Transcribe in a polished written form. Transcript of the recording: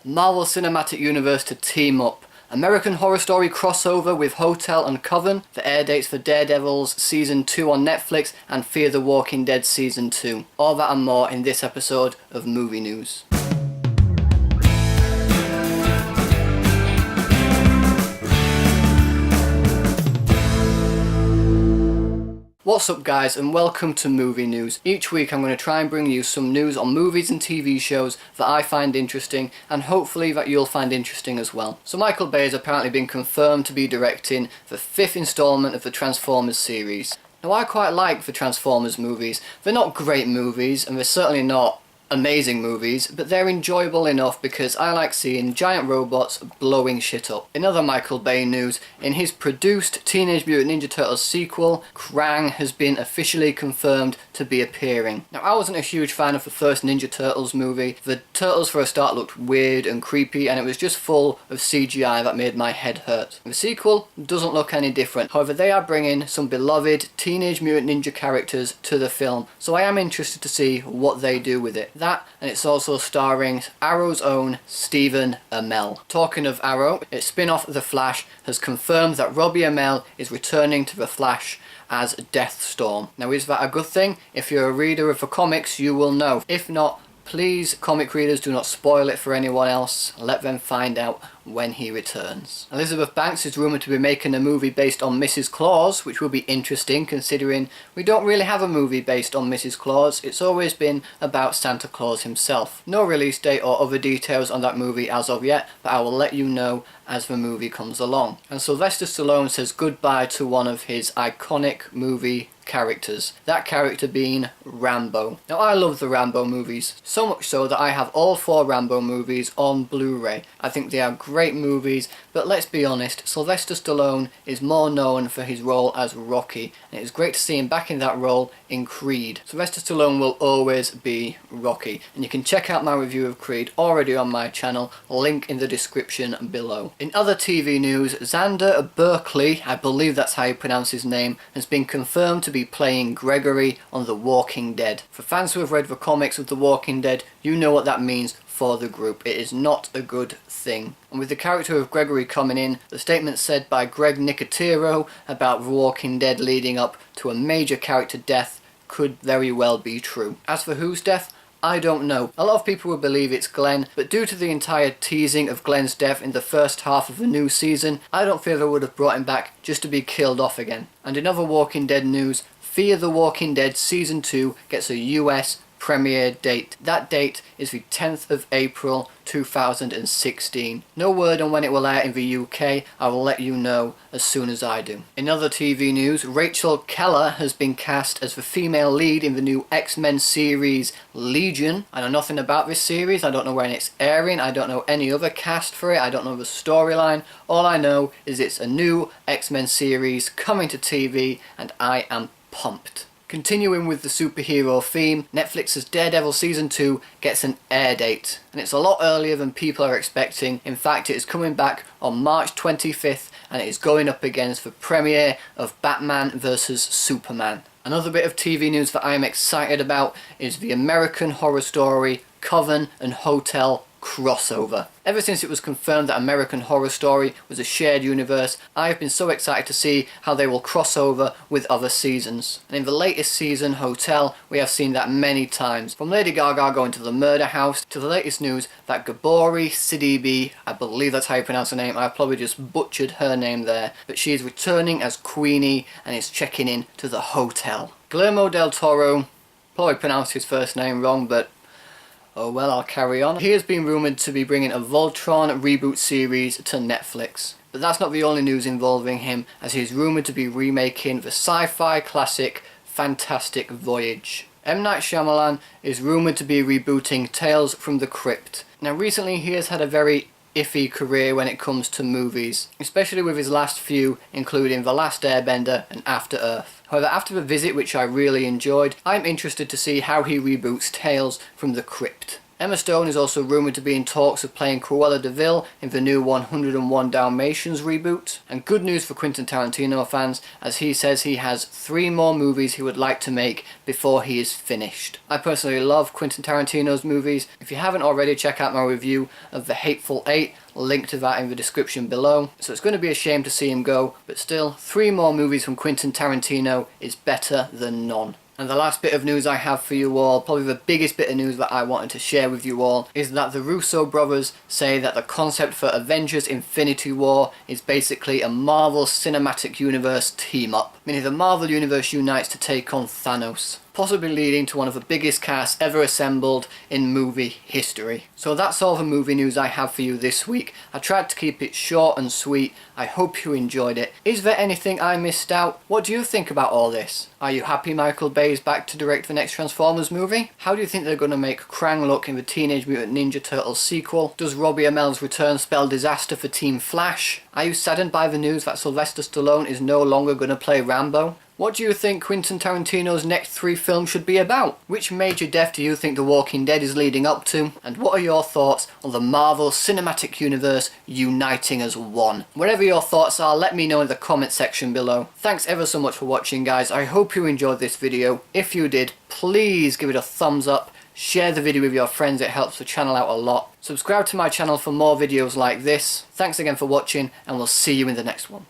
Marvel Cinematic Universe to team up. American Horror Story crossover with Hotel and Coven. The air dates for Daredevil's Season 2 on Netflix and Fear the Walking Dead Season 2. All that and more in this episode of Movie News. What's up guys, and welcome to Movie News. Each week I'm going to try and bring you some news on movies and TV shows that I find interesting, and hopefully that you'll find interesting as well. So Michael Bay has apparently been confirmed to be directing the 5th installment of the Transformers series. Now I quite like the Transformers movies. They're not great movies, and they're certainly not amazing movies, but they're enjoyable enough because I like seeing giant robots blowing shit up. In other Michael Bay news, in his produced Teenage Mutant Ninja Turtles sequel, Krang has been officially confirmed to be appearing. Now I wasn't a huge fan of the first Ninja Turtles movie. The turtles for a start looked weird and creepy, and it was just full of CGI that made my head hurt. The sequel doesn't look any different. However, they are bringing some beloved Teenage Mutant Ninja characters to the film, so I am interested to see what they do with it. That, and it's also starring Arrow's own Stephen Amell. Talking of Arrow, its spin-off The Flash has confirmed that Robbie Amell is returning to The Flash as Deathstorm. Now is that a good thing? If you're a reader of the comics, you will know. If not, please, comic readers, do not spoil it for anyone else. Let them find out when he returns. Elizabeth Banks is rumoured to be making a movie based on Mrs. Claus, which will be interesting considering we don't really have a movie based on Mrs. Claus. It's always been about Santa Claus himself. No release date or other details on that movie as of yet, but I will let you know as the movie comes along. And Sylvester Stallone says goodbye to one of his iconic movie characters, that character being Rambo. Now I love the Rambo movies, so much so that I have all 4 Rambo movies on Blu-ray. I think they are great movies, but let's be honest, Sylvester Stallone is more known for his role as Rocky, and it's great to see him back in that role in Creed. Sylvester Stallone will always be Rocky, and you can check out my review of Creed already on my channel, link in the description below. In other TV news, Xander Berkeley, I believe that's how you pronounce his name, has been confirmed to be playing Gregory on The Walking Dead. For fans who have read the comics of The Walking Dead, you know what that means for the group. It is not a good thing. And with the character of Gregory coming in, the statement said by Greg Nicotero about The Walking Dead leading up to a major character death could very well be true. As for whose death, I don't know. A lot of people would believe it's Glenn, but due to the entire teasing of Glenn's death in the first half of the new season, I don't feel they would have brought him back just to be killed off again. And in other Walking Dead news, Fear the Walking Dead Season 2 gets a US premiere date. That date is the 10th of April 2016. No word on when it will air in the UK. I will let you know as soon as I do. In other TV news, Rachel Keller has been cast as the female lead in the new X-Men series Legion. I know nothing about this series. I don't know when it's airing. I don't know any other cast for it. I don't know the storyline. All I know is it's a new X-Men series coming to TV, and I am pumped. Continuing with the superhero theme, Netflix's Daredevil Season 2 gets an air date, and it's a lot earlier than people are expecting. In fact, it is coming back on March 25th, and it is going up against the premiere of Batman vs Superman. Another bit of TV news that I am excited about is the American Horror Story Coven and Hotel crossover. Ever since it was confirmed that American Horror Story was a shared universe, I have been so excited to see how they will cross over with other seasons. And in the latest season, Hotel, we have seen that many times. From Lady Gaga going to the murder house, to the latest news that Gabori Sidibe, I believe that's how you pronounce her name, I probably just butchered her name there, but she is returning as Queenie and is checking in to the hotel. Guillermo del Toro, probably pronounced his first name wrong, but oh well, I'll carry on. He has been rumoured to be bringing a Voltron reboot series to Netflix. But that's not the only news involving him, as he's rumoured to be remaking the sci-fi classic Fantastic Voyage. M. Night Shyamalan is rumoured to be rebooting Tales from the Crypt. Now recently he has had a very iffy career when it comes to movies, especially with his last few, including The Last Airbender and After Earth. However, after The Visit, which I really enjoyed, I'm interested to see how he reboots Tales from the Crypt. Emma Stone is also rumoured to be in talks of playing Cruella de Vil in the new 101 Dalmatians reboot. And good news for Quentin Tarantino fans, as he says he has 3 more movies he would like to make before he is finished. I personally love Quentin Tarantino's movies. If you haven't already, check out my review of The Hateful Eight. Link to that in the description below. So it's going to be a shame to see him go, but still, 3 more movies from Quentin Tarantino is better than none. And the last bit of news I have for you all, probably the biggest bit of news that I wanted to share with you all, is that the Russo brothers say that the concept for Avengers Infinity War is basically a Marvel Cinematic Universe team-up, meaning the Marvel Universe unites to take on Thanos, possibly leading to one of the biggest casts ever assembled in movie history. So that's all the movie news I have for you this week. I tried to keep it short and sweet. I hope you enjoyed it. Is there anything I missed out? What do you think about all this? Are you happy Michael Bay is back to direct the next Transformers movie? How do you think they're going to make Krang look in the Teenage Mutant Ninja Turtles sequel? Does Robbie Amell's return spell disaster for Team Flash? Are you saddened by the news that Sylvester Stallone is no longer going to play Rambo? What do you think Quentin Tarantino's next 3 films should be about? Which major death do you think The Walking Dead is leading up to? And what are your thoughts on the Marvel Cinematic Universe uniting as one? Whatever your thoughts are, let me know in the comment section below. Thanks ever so much for watching, guys. I hope you enjoyed this video. If you did, please give it a thumbs up. Share the video with your friends, it helps the channel out a lot. Subscribe to my channel for more videos like this. Thanks again for watching, and we'll see you in the next one.